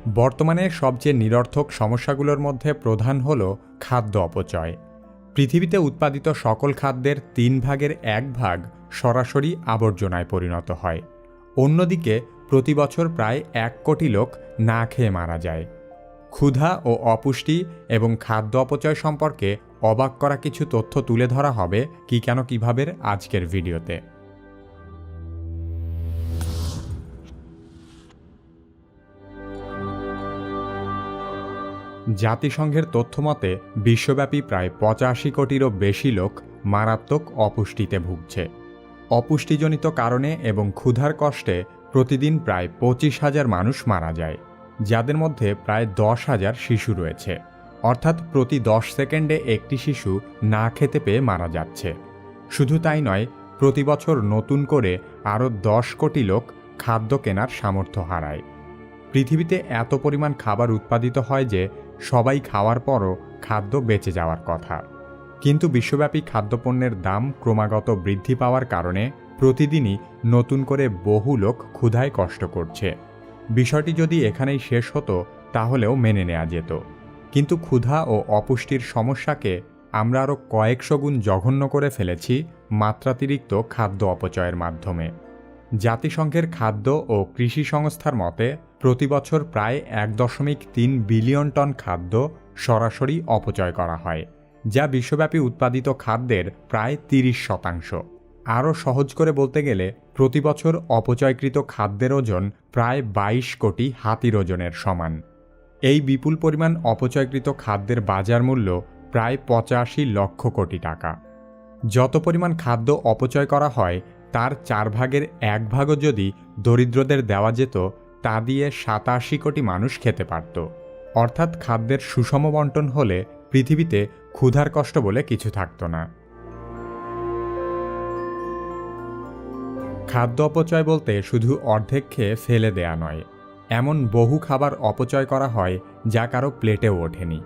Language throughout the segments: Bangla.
বর্তমানে সবচেয়ে নিরর্থক সমস্যাগুলোর মধ্যে প্রধান হল খাদ্য অপচয়। পৃথিবীতে উৎপাদিত সকল খাদ্যের 3 ভাগের 1 ভাগ সরাসরি আবর্জনায় পরিণত হয়। অন্যদিকে প্রতি বছর প্রায় 1 কোটি লোক না খেয়ে মারা যায়। ক্ষুধা ও অপুষ্টি এবং খাদ্য অপচয় সম্পর্কে অবাক করা কিছু তথ্য তুলে ধরা হবে কি কেন কিভাবে আজকের ভিডিওতে। জাতিসংঘের তথ্যমতে বিশ্বব্যাপী প্রায় 85 কোটিরও বেশি লোক মারাত্মক অপুষ্টিতে ভুগছে। অপুষ্টিজনিত কারণে এবং ক্ষুধার কষ্টে প্রতিদিন প্রায় 25,000 মানুষ মারা যায়, যাদের মধ্যে প্রায় 10,000 শিশু রয়েছে। অর্থাৎ প্রতি 10 সেকেন্ডে একটি শিশু না খেতে পেয়ে মারা যাচ্ছে। শুধু তাই নয়, প্রতি বছর নতুন করে আরও 10 কোটি লোক খাদ্য কেনার সামর্থ্য হারায়। পৃথিবীতে এত পরিমাণ খাবার উৎপাদিত হয় যে সবাই খাওয়ার পরও খাদ্য বেঁচে যাওয়ার কথা। কিন্তু বিশ্বব্যাপী খাদ্যপণ্যের দাম ক্রমাগত বৃদ্ধি পাওয়ার কারণে প্রতিদিনই নতুন করে বহু লোক ক্ষুধায় কষ্ট করছে। বিষয়টি যদি এখানেই শেষ হতো তাহলেও মেনে নেওয়া যেত, কিন্তু ক্ষুধা ও অপুষ্টির সমস্যাকে আমরা আরও কয়েকশো গুণ জঘন্য করে ফেলেছি মাত্রাতিরিক্ত খাদ্য অপচয়ের মাধ্যমে। জাতিসংঘের খাদ্য ও কৃষি সংস্থার মতে প্রতি বছর প্রায় 1.3 বিলিয়ন টন খাদ্য সরাসরি অপচয় করা হয়, যা বিশ্বব্যাপী উৎপাদিত খাদ্যের প্রায় 30%। আরও সহজ করে বলতে গেলে প্রতি বছর অপচয়কৃত খাদ্যের ওজন প্রায় 22 কোটি হাতির ওজনের সমান। এই বিপুল পরিমাণ অপচয়কৃত খাদ্যের বাজার মূল্য প্রায় 85 লক্ষ কোটি টাকা। যত পরিমাণ খাদ্য অপচয় করা হয় তার 4 ভাগের 1 ভাগও যদি দরিদ্রদের দেওয়া যেত, তা দিয়ে 87 কোটি মানুষ খেতে পারত। অর্থাৎ খাদ্যের সুষম বণ্টন হলে পৃথিবীতে ক্ষুধার কষ্ট বলে কিছু থাকত না। খাদ্য অপচয় বলতে শুধু অর্ধেক খেয়ে ফেলে দেয়া নয়, এমন বহু খাবার অপচয় করা হয় যা কারো প্লেটেও ওঠেনি।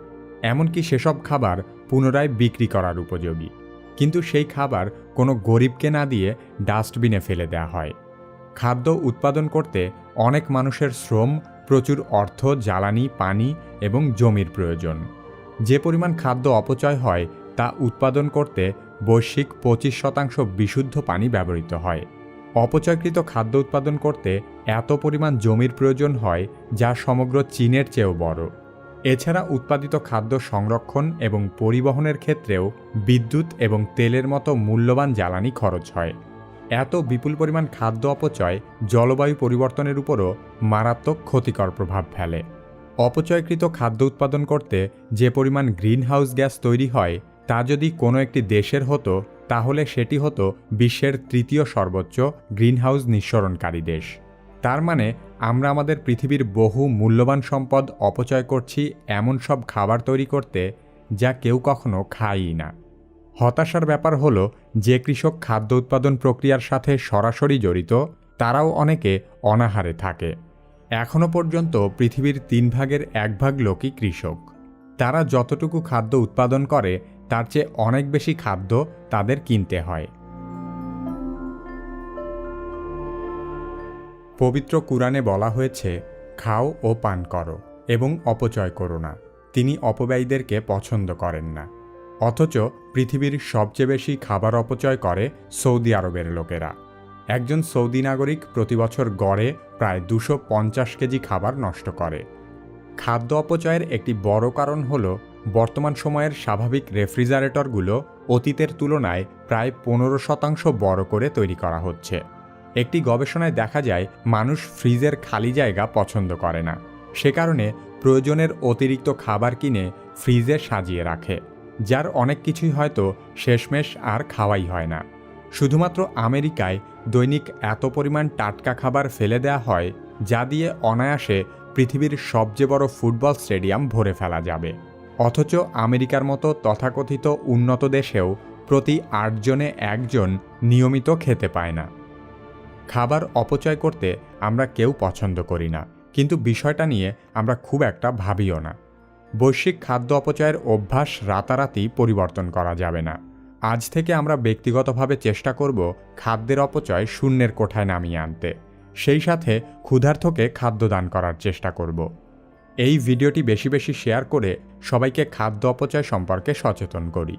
এমনকি সেসব খাবার পুনরায় বিক্রি করার উপযোগী, কিন্তু সেই খাবার কোনো গরিবকে না দিয়ে ডাস্টবিনে ফেলে দেওয়া হয়। খাদ্য উৎপাদন করতে অনেক মানুষের শ্রম, প্রচুর অর্থ, জ্বালানি, পানি এবং জমির প্রয়োজন। যে পরিমাণ খাদ্য অপচয় হয় তা উৎপাদন করতে বৈশ্বিক 25% বিশুদ্ধ পানি ব্যবহৃত হয়। অপচয়কৃত খাদ্য উৎপাদন করতে এত পরিমাণ জমির প্রয়োজন হয় যা সমগ্র চীনের চেয়েও বড়। এছাড়া উৎপাদিত খাদ্য সংরক্ষণ এবং পরিবহনের ক্ষেত্রেও বিদ্যুৎ এবং তেলের মতো মূল্যবান জ্বালানি খরচ হয়। এত বিপুল পরিমাণ খাদ্য অপচয় জলবায়ু পরিবর্তনের উপরও মারাত্মক ক্ষতিকর প্রভাব ফেলে। অপচয়কৃত খাদ্য উৎপাদন করতে যে পরিমাণ গ্রিনহাউস গ্যাস তৈরি হয় তা যদি কোনো একটি দেশের হতো তাহলে সেটি হতো বিশ্বের 3য় সর্বোচ্চ গ্রিনহাউস নিঃসরণকারী দেশ। তার মানে আমরা আমাদের পৃথিবীর বহু মূল্যবান সম্পদ অপচয় করছি এমন সব খাবার তৈরি করতে যা কেউ কখনো খায়ই না। হতাশার ব্যাপার হলো যে কৃষক খাদ্য উৎপাদন প্রক্রিয়ার সাথে সরাসরি জড়িত তারাও অনেকে অনাহারে থাকে। এখনও পর্যন্ত পৃথিবীর 3 ভাগের 1 ভাগ লোকই কৃষক। তারা যতটুকু খাদ্য উৎপাদন করে তার চেয়ে অনেক বেশি খাদ্য তাদের কিনতে হয়। পবিত্র কুরআনে বলা হয়েছে, খাও ও পান করো এবং অপচয় করো না, তিনি অপব্যয়ীদেরকে পছন্দ করেন না। অথচ পৃথিবীর সবচেয়ে বেশি খাবার অপচয় করে সৌদি আরবের লোকেরা। একজন সৌদি নাগরিক প্রতি বছর গড়ে প্রায় 250 কেজি খাবার নষ্ট করে। খাদ্য অপচয়ের একটি বড় কারণ হল বর্তমান সময়ের স্বাভাবিক রেফ্রিজারেটরগুলো অতীতের তুলনায় প্রায় 15% বড় করে তৈরি করা হচ্ছে। একটি গবেষণায় দেখা যায় মানুষ ফ্রিজের খালি জায়গা পছন্দ করে না, সে কারণে প্রয়োজনের অতিরিক্ত খাবার কিনে ফ্রিজে সাজিয়ে রাখে, যার অনেক কিছুই হয়তো শেষমেশ আর খাওয়াই হয় না। শুধুমাত্র আমেরিকায় দৈনিক এত পরিমাণ টাটকা খাবার ফেলে দেওয়া হয় যা দিয়ে অনায়াসে পৃথিবীর সবচেয়ে বড় ফুটবল স্টেডিয়াম ভরে ফেলা যাবে। অথচ আমেরিকার মতো তথাকথিত উন্নত দেশেও প্রতি 8 জনে 1 জন নিয়মিত খেতে পায় না। খাবার অপচয় করতে আমরা কেউ পছন্দ করি না, কিন্তু বিষয়টা নিয়ে আমরা খুব একটা ভাবিও না। বৈশ্বিক খাদ্য অপচয়ের অভ্যাস রাতারাতি পরিবর্তন করা যাবে না। আজ থেকে আমরা ব্যক্তিগতভাবে চেষ্টা করব খাদ্যের অপচয় শূন্যের কোঠায় নামিয়ে আনতে। সেই সাথে ক্ষুধার্তকে খাদ্য দান করার চেষ্টা করব। এই ভিডিওটি বেশি বেশি শেয়ার করে সবাইকে খাদ্য অপচয় সম্পর্কে সচেতন করি।